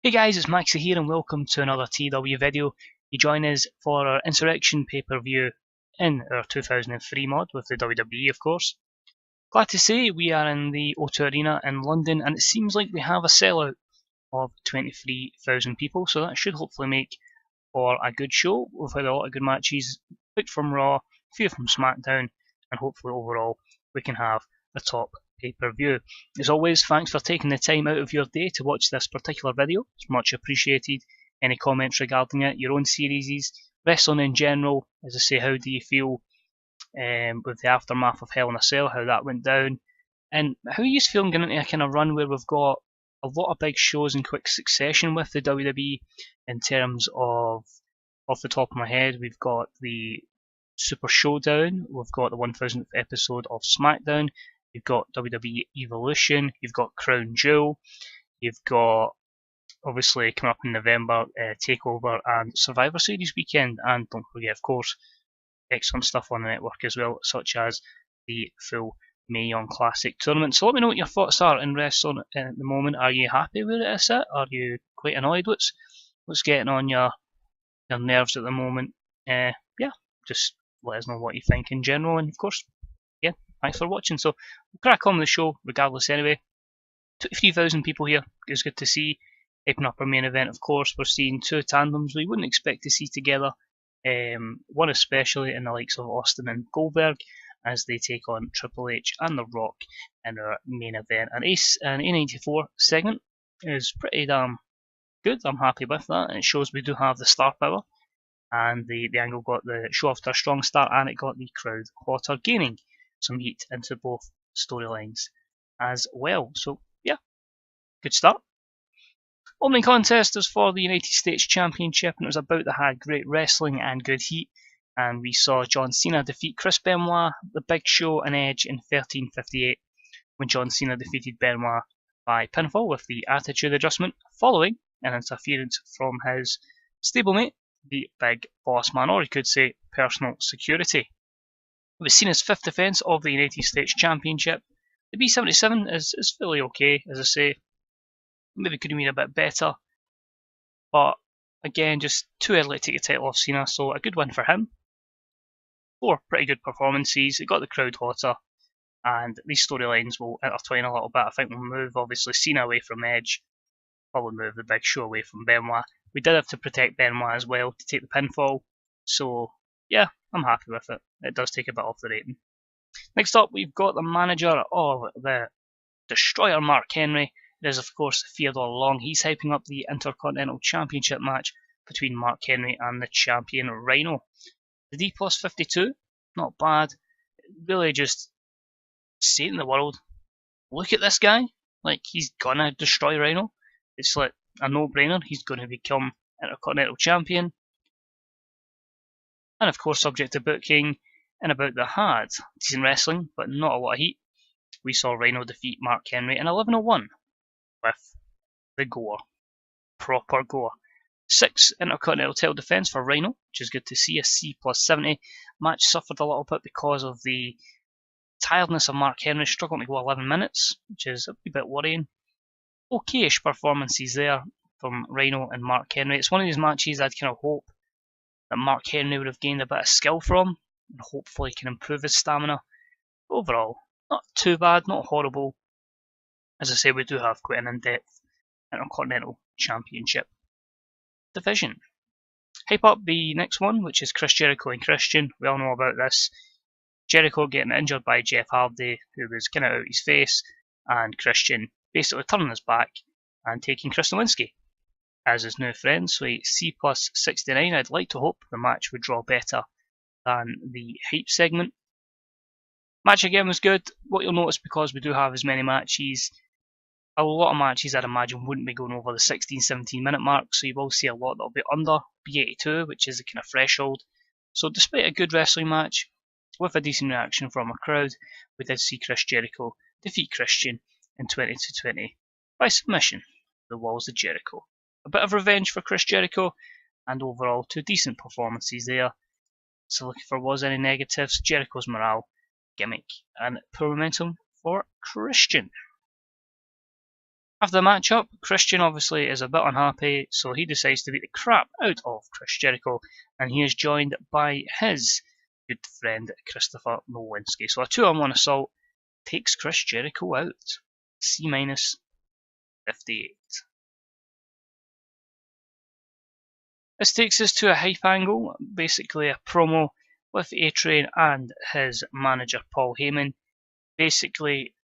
Hey guys, it's Maxie here and welcome to another TEW video. You join us for our Insurrextion pay-per-view in our 2003 mod with the WWE of course. Glad to say we are in the O2 Arena in London and it seems like we have a sellout of 23,000 people, so that should hopefully make for a good show. We've had a lot of good matches picked from Raw, a few from Smackdown, and hopefully overall we can have the top pay-per-view. As always, thanks for taking the time out of your day to watch this particular video. It's much appreciated. Any comments regarding it, your own series, wrestling in general, as I say, how do you feel with the aftermath of Hell in a Cell, how that went down, and how are you feeling going into a kind of run where we've got a lot of big shows in quick succession with the WWE in terms of, off the top of my head, we've got the Super Showdown, we've got the 1000th episode of Smackdown, you've got WWE Evolution, you've got Crown Jewel, you've got, obviously, coming up in November, TakeOver and Survivor Series weekend, and don't forget, of course, excellent stuff on the network as well, such as the full Mae Young Classic tournament. So let me know what your thoughts are in wrestling at the moment. Are you happy with it? Is it? Are you quite annoyed? What's getting on your nerves at the moment? Yeah, just let us know what you think in general, and of course, yeah, thanks for watching. So we'll crack on with the show regardless anyway. 23,000 people here, it's good to see. Hyping up our main event, of course, we're seeing two tandems we wouldn't expect to see together. One especially in the likes of Austin and Goldberg as they take on Triple H and The Rock in our main event. An A94 segment is pretty damn good. I'm happy with that, and it shows we do have the star power. And the angle got the show off to a strong start, and it got the crowd hotter, gaining some heat into both storylines as well. So yeah, good start. Opening contest is for the United States Championship, and it was about that had great wrestling and good heat. And we saw John Cena defeat Chris Benoit, The Big Show, and Edge in 13:58, when John Cena defeated Benoit by pinfall with the Attitude Adjustment, following an interference from his stablemate, the Big Boss Man, or you could say personal security. It was Cena's fifth defence of the United States Championship. The B77 is fairly okay, as I say. Maybe could have been a bit better, but again, just too early to take the title off Cena, so a good win for him. 4 pretty good performances, it got the crowd hotter, and these storylines will intertwine a little bit. I think we'll move, obviously, Cena away from Edge, probably move the Big Show away from Benoit. We did have to protect Benoit as well to take the pinfall, so yeah, I'm happy with it. It does take a bit off the rating. Next up, we've got the manager of the Destroyer, Mark Henry. It is, of course, Theodore Long. He's hyping up the Intercontinental Championship match between Mark Henry and the champion Rhino. The D plus 52, not bad. Really just saying to the world, look at this guy. Like, he's gonna destroy Rhino. It's like a no-brainer. He's gonna become Intercontinental Champion. And of course, subject to booking, and about the had decent wrestling, but not a lot of heat. We saw Rhino defeat Mark Henry in 11:01. With the gore. Proper gore. 6 Intercontinental title defence for Rhino, which is good to see. A C plus 70. Match suffered a little bit because of the tiredness of Mark Henry, struggling to go 11 minutes, which is a bit worrying. Okay-ish performances there from Rhino and Mark Henry. It's one of these matches I'd kind of hope that Mark Henry would have gained a bit of skill from, and hopefully can improve his stamina. But overall, not too bad, not horrible. As I say, we do have quite an in-depth Intercontinental Championship division. Hype up the next one, which is Chris Jericho and Christian. We all know about this. Jericho getting injured by Jeff Hardy, who was kind of out his face, and Christian basically turning his back and taking Chris Nowinski as his new friend. So a C plus 69. I'd like to hope the match would draw better than the hype segment. Match again was good. What you'll notice, because we do have as many matches, a lot of matches I'd imagine wouldn't be going over the 16-17 minute mark, so you will see a lot that'll be under B82, which is the kind of threshold. So despite a good wrestling match, with a decent reaction from a crowd, we did see Chris Jericho defeat Christian in 20-20 by submission. The Walls of Jericho. A bit of revenge for Chris Jericho, and overall 2 decent performances there. So looking for was any negatives, Jericho's morale, gimmick, and poor momentum for Christian. After the matchup, Christian obviously is a bit unhappy, so he decides to beat the crap out of Chris Jericho, and he is joined by his good friend Christopher Nowinski. So a 2-on-1 assault takes Chris Jericho out. C-58. This takes us to a hype angle, basically a promo with A-Train and his manager Paul Heyman. Basically,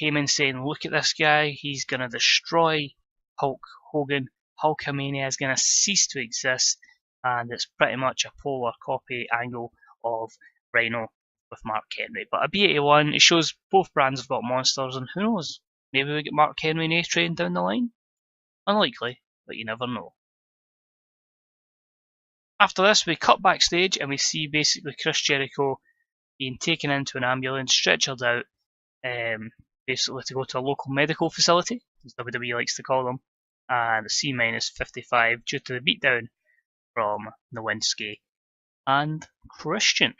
Heyman saying, look at this guy, he's going to destroy Hulk Hogan. Hulkamania is going to cease to exist, and it's pretty much a polar copy angle of Rhino with Mark Henry. But a B81, it shows both brands have got monsters, and who knows, maybe we get Mark Henry and A-Train down the line? Unlikely, but you never know. After this, we cut backstage and we see basically Chris Jericho being taken into an ambulance, stretchered out, basically to go to a local medical facility, as WWE likes to call them, and C-55 due to the beatdown from Nowinski and Christian.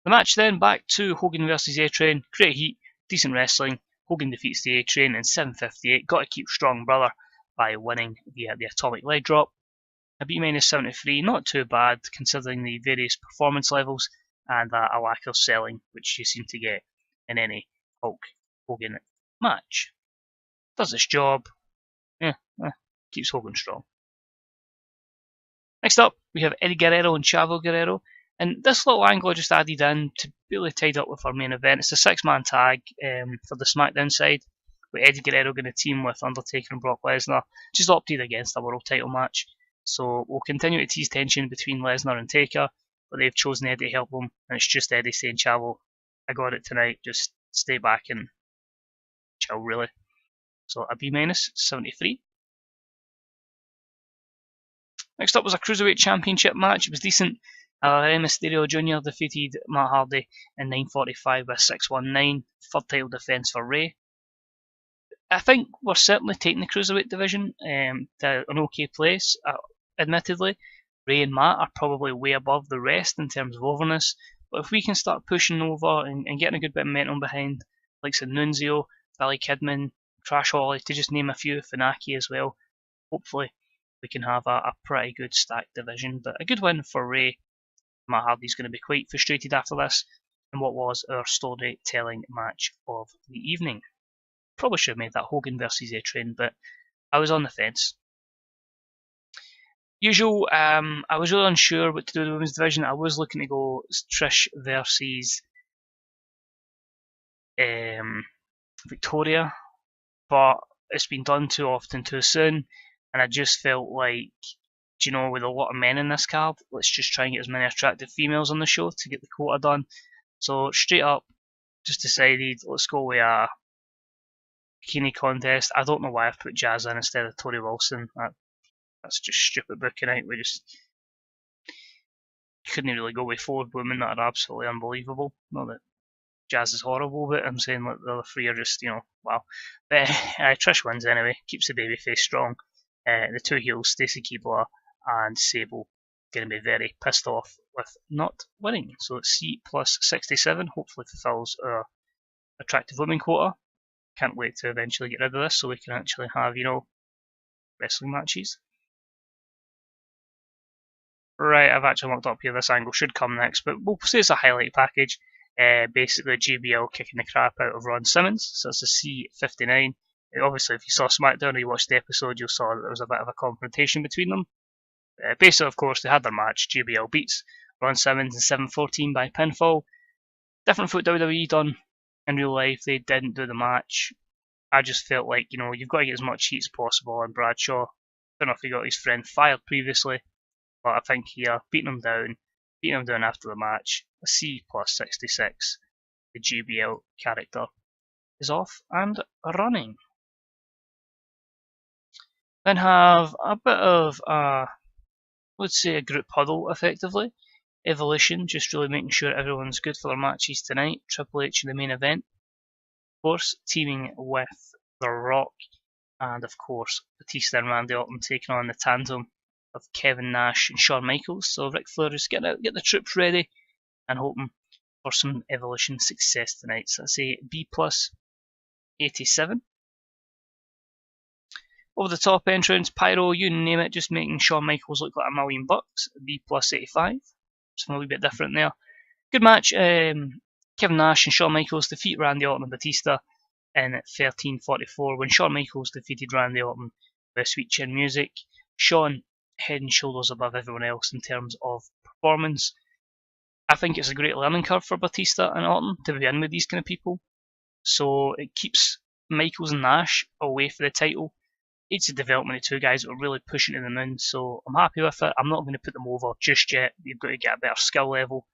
The match then back to Hogan vs A-Train, great heat, decent wrestling. Hogan defeats the A-Train in 7:58, got to keep strong brother by winning via the atomic leg drop. A B-73, not too bad considering the various performance levels and a lack of selling which you seem to get in any Hulk Hogan match. Does its job, keeps Hogan strong. Next up, we have Eddie Guerrero and Chavo Guerrero, and this little angle I just added in to really tied up with our main event. It's a 6-man tag for the Smackdown side, with Eddie Guerrero going to team with Undertaker and Brock Lesnar, just opted against a world title match. So we'll continue to tease tension between Lesnar and Taker, but they've chosen Eddie to help them, and it's just Eddie saying, Chavo, I got it tonight, just stay back and chill, really. So a B-73. Next up was a Cruiserweight Championship match. It was decent. Rey Mysterio Jr. defeated Matt Hardy in 9:45 with 619, third title defence for Rey. I think we're certainly taking the Cruiserweight division to an okay place. Admittedly, Rey and Matt are probably way above the rest in terms of overness, but if we can start pushing over and getting a good bit of momentum behind, like Nunzio, Billy Kidman, Crash Holly, to just name a few, Funaki as well, hopefully we can have a pretty good stacked division. But a good win for Rey. Matt Hardy's going to be quite frustrated after this in what was our storytelling match of the evening. Probably should have made that Hogan versus A-Train, but I was on the fence. Usual, I was really unsure what to do with the women's division. I was looking to go Trish versus Victoria, but it's been done too often too soon, and I just felt like, with a lot of men in this card, let's just try and get as many attractive females on the show to get the quota done. So straight up, just decided, let's go with a bikini contest. I don't know why I've put Jazz in instead of Tori Wilson. That's just stupid booking out. We just couldn't really go with 4 women that are absolutely unbelievable. Not that Jazz is horrible, but I'm saying like the other 3 are just, wow. But Trish wins anyway, keeps the babyface strong. The 2 heels, Stacey Keibler and Sable, going to be very pissed off with not winning. So it's C plus 67, hopefully fulfills our attractive women quota. Can't wait to eventually get rid of this so we can actually have, wrestling matches. Right, I've actually looked up here, this angle should come next, but we'll say it's a highlight package. Basically GBL kicking the crap out of Ron Simmons, so it's a C59. Obviously, if you saw Smackdown or you watched the episode, you saw that there was a bit of a confrontation between them. Basically, of course, they had their match. GBL beats Ron Simmons in 7:14 by pinfall. Different foot WWE done in real life. They didn't do the match. I just felt like, you've got to get as much heat as possible on Bradshaw. Don't know if he got his friend fired previously, but I think here, beating him down after the match, a C plus 66. The GBL character is off and running. Then have a bit of let's say a group huddle effectively. Evolution, just really making sure everyone's good for their matches tonight. Triple H in the main event. Of course, teaming with The Rock. And of course, Batista and Randy Orton taking on the tandem of Kevin Nash and Shawn Michaels. So Ric Flair is get the troops ready and hoping for some Evolution success tonight. So I say B plus 87. Over the top entrance, pyro, you name it, just making Shawn Michaels look like $1,000,000. B+85. Something a little bit different there. Good match. Kevin Nash and Shawn Michaels defeat Randy Orton and Batista in 13:44 when Shawn Michaels defeated Randy Orton with Sweet Chin Music. Shawn head and shoulders above everyone else in terms of performance. I think it's a great learning curve for Batista and Orton to begin with these kind of people. So it keeps Michaels and Nash away for the title. It's a development of two guys that are really pushing to the moon, so I'm happy with it. I'm not going to put them over just yet. They've got to get a better skill level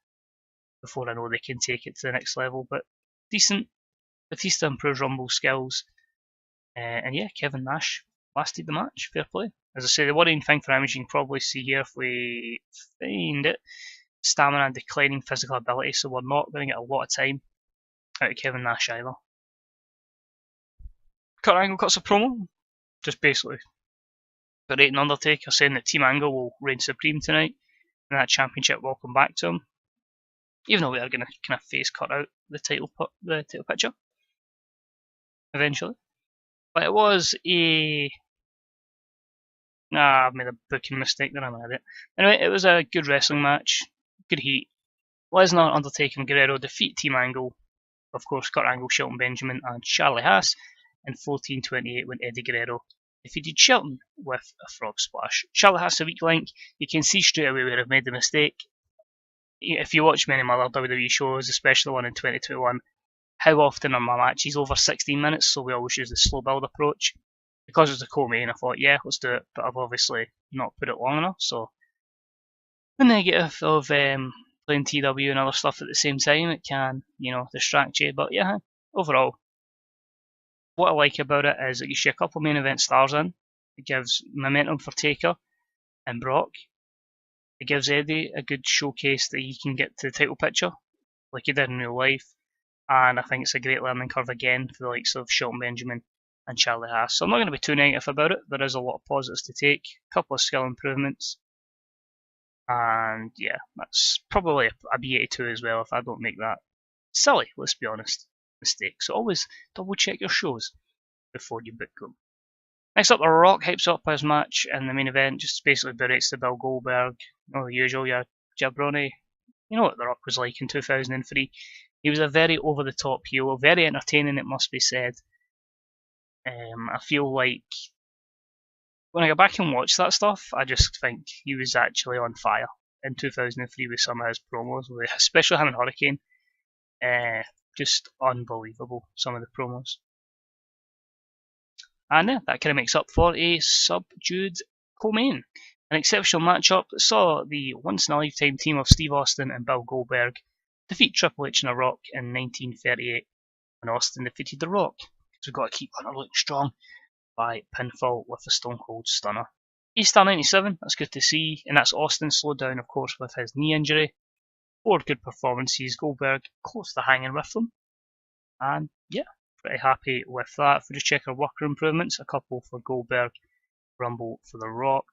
before I know they can take it to the next level. But decent. Batista improved Rumble skills. And yeah, Kevin Nash lasted the match. Fair play. As I say, the worrying thing for him, as you can probably see here if we find it, stamina and declining physical ability, so we're not going to get a lot of time out of Kevin Nash either. Kurt Angle cuts a promo, just basically berating Undertaker, saying that Team Angle will reign supreme tonight, and that championship will come back to him. Even though we are going to kind of face cut out the title picture eventually. But it was a... I've made a booking mistake there, I'm an idiot. Anyway, it was a good wrestling match, good heat. Lesnar, Undertaker and Guerrero defeat Team Angle, of course Kurt Angle, Shelton Benjamin and Charlie Haas in 14:28 when Eddie Guerrero defeated Shelton with a frog splash. Charlie Haas a weak link, you can see straight away where I've made the mistake. If you watch many of my other WWE shows, especially the one in 2021, how often are my matches over 16 minutes, so we always use the slow build approach. Because it was a co-main, I thought, yeah, let's do it, but I've obviously not put it long enough, so the negative of playing TEW and other stuff at the same time, it can, distract you, but yeah, overall, what I like about it is it gives you a couple of main event stars in, it gives momentum for Taker and Brock, it gives Eddie a good showcase that he can get to the title picture, like he did in real life, and I think it's a great learning curve again for the likes of Shelton Benjamin and Charlie Haas. So I'm not going to be too negative about it. There is a lot of positives to take, a couple of skill improvements, and yeah, that's probably a B82 as well if I don't make that silly, let's be honest, mistake. So always double check your shows before you book them. Next up, The Rock hypes up his match in the main event, just basically berates the Bill Goldberg, the usual, your jabroni. You know what The Rock was like in 2003. He was a very over-the-top heel, very entertaining, it must be said. I feel like when I go back and watch that stuff, I just think he was actually on fire in 2003 with some of his promos, especially him and Hurricane. Just unbelievable, some of the promos. And yeah, that kind of makes up for a subdued co-main. An exceptional matchup that saw the once-in-a-lifetime team of Steve Austin and Bill Goldberg defeat Triple H and The Rock in 1938 when Austin defeated The Rock. So we've got to keep Hunter looking strong by pinfall with a Stone Cold Stunner. Easter 97, that's good to see, and that's Austin slowed down, of course, with his knee injury. 4 good performances, Goldberg close to hanging with them, and yeah, pretty happy with that. If we just check our worker improvements, a couple for Goldberg, Rumble for The Rock.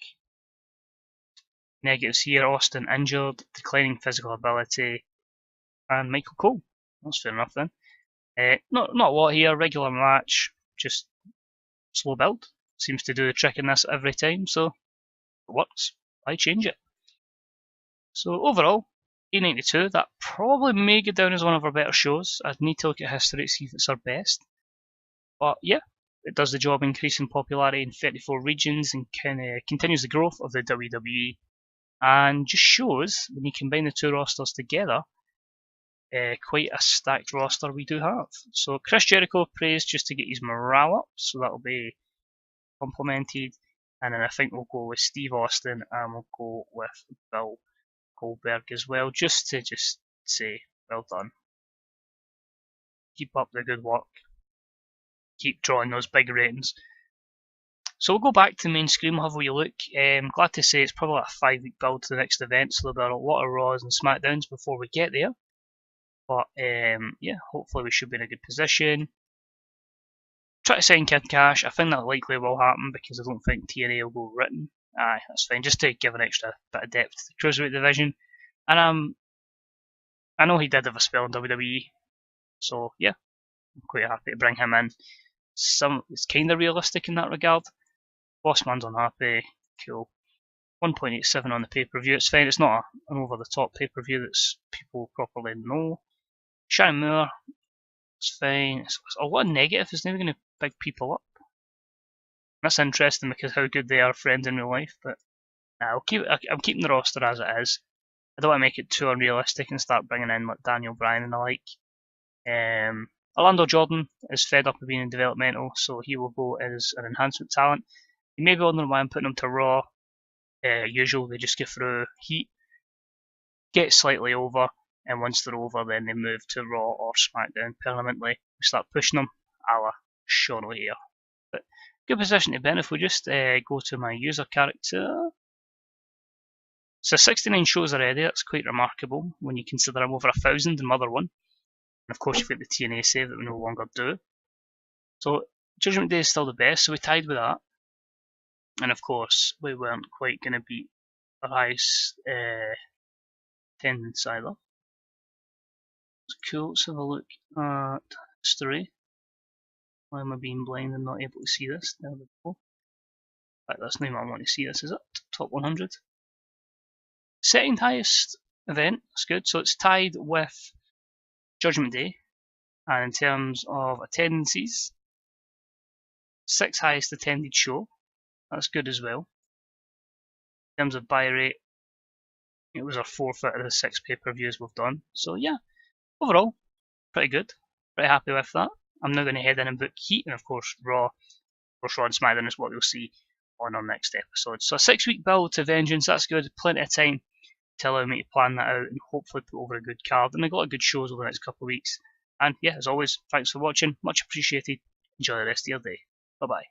Negatives here, Austin injured, declining physical ability, and Michael Cole. That's fair enough then. Not a lot here, regular match, just slow build. Seems to do the trick in this every time, so it works. I change it. So overall, A92, that probably may go down as one of our better shows. I'd need to look at history to see if it's our best. But yeah, it does the job increasing popularity in 34 regions and continues the growth of the WWE. And just shows, when you combine the two rosters together, quite a stacked roster we do have. So Chris Jericho praised just to get his morale up, so that'll be complimented. And then I think we'll go with Steve Austin and we'll go with Bill Goldberg as well, just to say well done. Keep up the good work. Keep drawing those big ratings. So we'll go back to the main screen, we'll have a wee look. Glad to say it's probably like a 5-week build to the next event, so there'll be a lot of Raws and Smackdowns before we get there. But yeah, hopefully we should be in a good position. Try to sign Kid Cash. I think that likely will happen because I don't think TNA will go written. Aye, that's fine, just to give an extra bit of depth to the Cruiserweight division. And I know he did have a spell in WWE, so yeah, I'm quite happy to bring him in. It's kind of realistic in that regard. Bossman's unhappy. Cool. 1.87 on the pay-per-view. It's fine. It's not an over-the-top pay-per-view that's people properly know. Shannon Moore. It's fine. It's a lot of negative. It's never going to big people up. That's interesting because how good they are friends in real life. But I'm keeping the roster as it is. I don't want to make it too unrealistic and start bringing in like Daniel Bryan and the like. Orlando Jordan is fed up of being in developmental, so he will go as an enhancement talent. You may be wondering why I'm putting him to Raw. Usual, they just go through heat, get slightly over, and once they're over, then they move to Raw or Smackdown permanently. We start pushing them, a la Sean O'Haire. But good position to be in if we just go to my user character. So 69 shows already, that's quite remarkable when you consider I'm over 1,000 in Mother 1. And of course you've got the TNA save that we no longer do. So Judgment Day is still the best, so we tied with that. And of course we weren't quite going to beat our highest attendance either. It's cool, let's have a look at history. Why am I being blind and not able to see this? There we go. In fact, that's not what I want to see, this is it. Top 100. Second highest event, that's good. So it's tied with Judgment Day, and in terms of attendances, 6th highest attended show, that's good as well. In terms of buy rate, it was our 4th out of the 6 pay-per-views we've done, so yeah, overall, pretty good, pretty happy with that. I'm now going to head in and book Heat, and of course Raw and SmackDown is what we'll see on our next episode. So a 6-week build to Vengeance, that's good, plenty of time to allow me to plan that out and hopefully put over a good card. And I've got a good shows over the next couple of weeks. And yeah, as always, thanks for watching. Much appreciated. Enjoy the rest of your day. Bye bye.